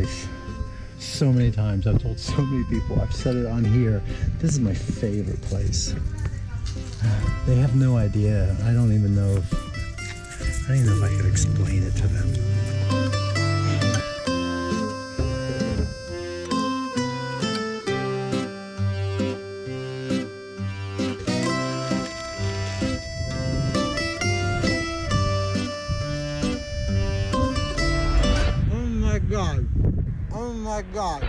place so many times. I've told so many people, I've said it on here, this is my favorite place. They have no idea. I don't even know if I could explain it to them. Oh my God.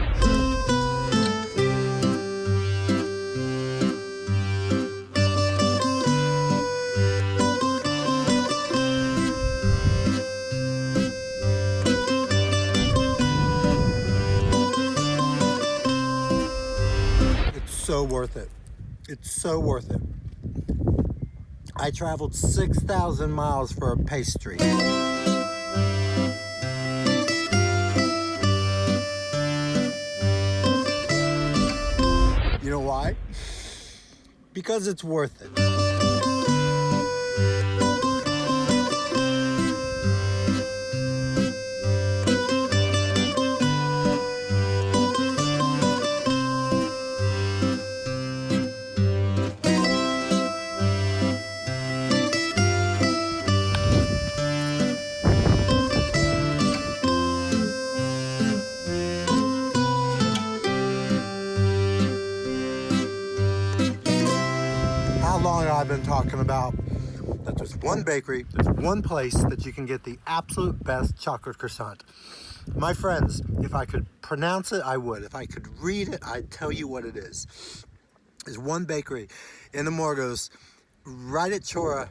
It's so worth it. It's so worth it. I traveled 6,000 miles for a pastry. You know why? Because it's worth it. I've been talking about that there's one bakery, there's one place that you can get the absolute best chocolate croissant. My friends, if I could pronounce it, I would. If I could read it, I'd tell you what it is. There's one bakery in Amorgos, right at Chora.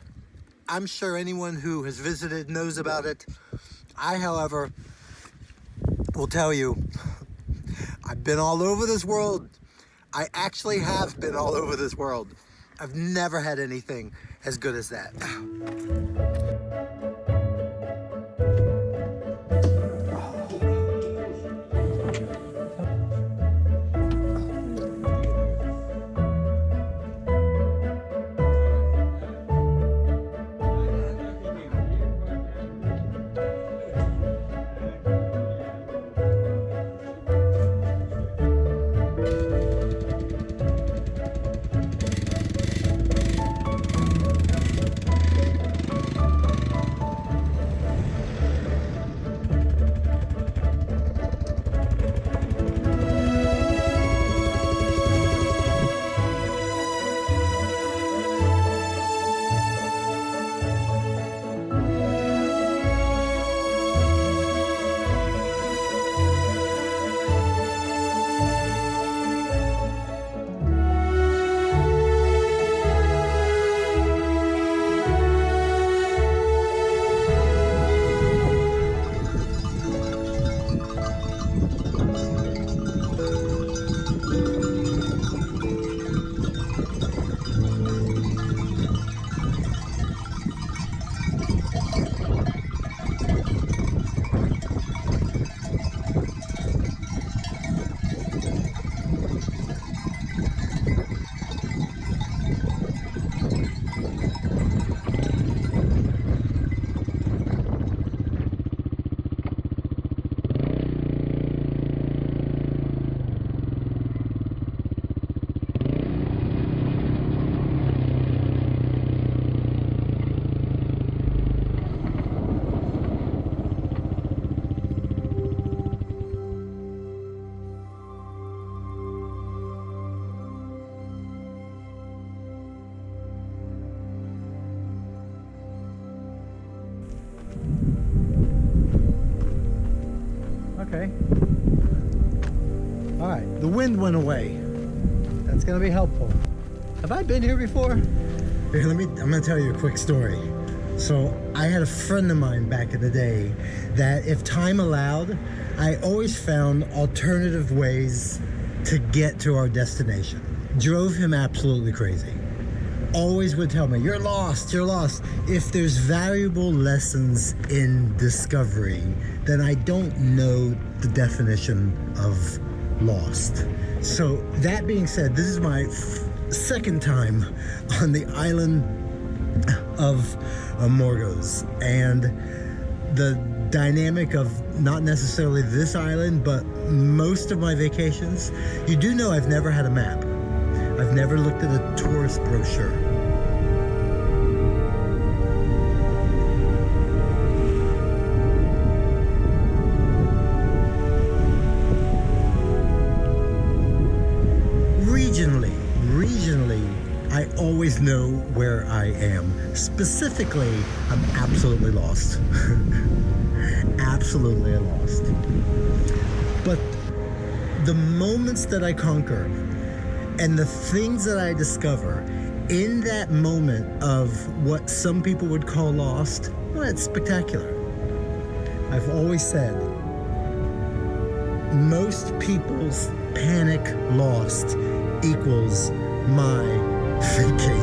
I'm sure anyone who has visited knows about it. I, however, will tell you, I've been all over this world. I actually have been all over this world. I've never had anything as good as that. Okay. All right, the wind went away. That's gonna be helpful. Have I been here before? Here, I'm gonna tell you a quick story. So I had a friend of mine back in the day that if time allowed, I always found alternative ways to get to our destination. Drove him absolutely crazy. Always would tell me, you're lost, you're lost. If there's valuable lessons in discovery, then I don't know the definition of lost. So that being said, this is my second time on the island of Amorgos, and the dynamic of not necessarily this island, but most of my vacations, you do know I've never had a map. I've never looked at a tourist brochure. Regionally, I always know where I am. Specifically, I'm absolutely lost. Absolutely lost. But the moments that I conquer and the things that I discover in that moment of what some people would call lost, well, it's spectacular. I've always said, most people's panic lost equals my vacation.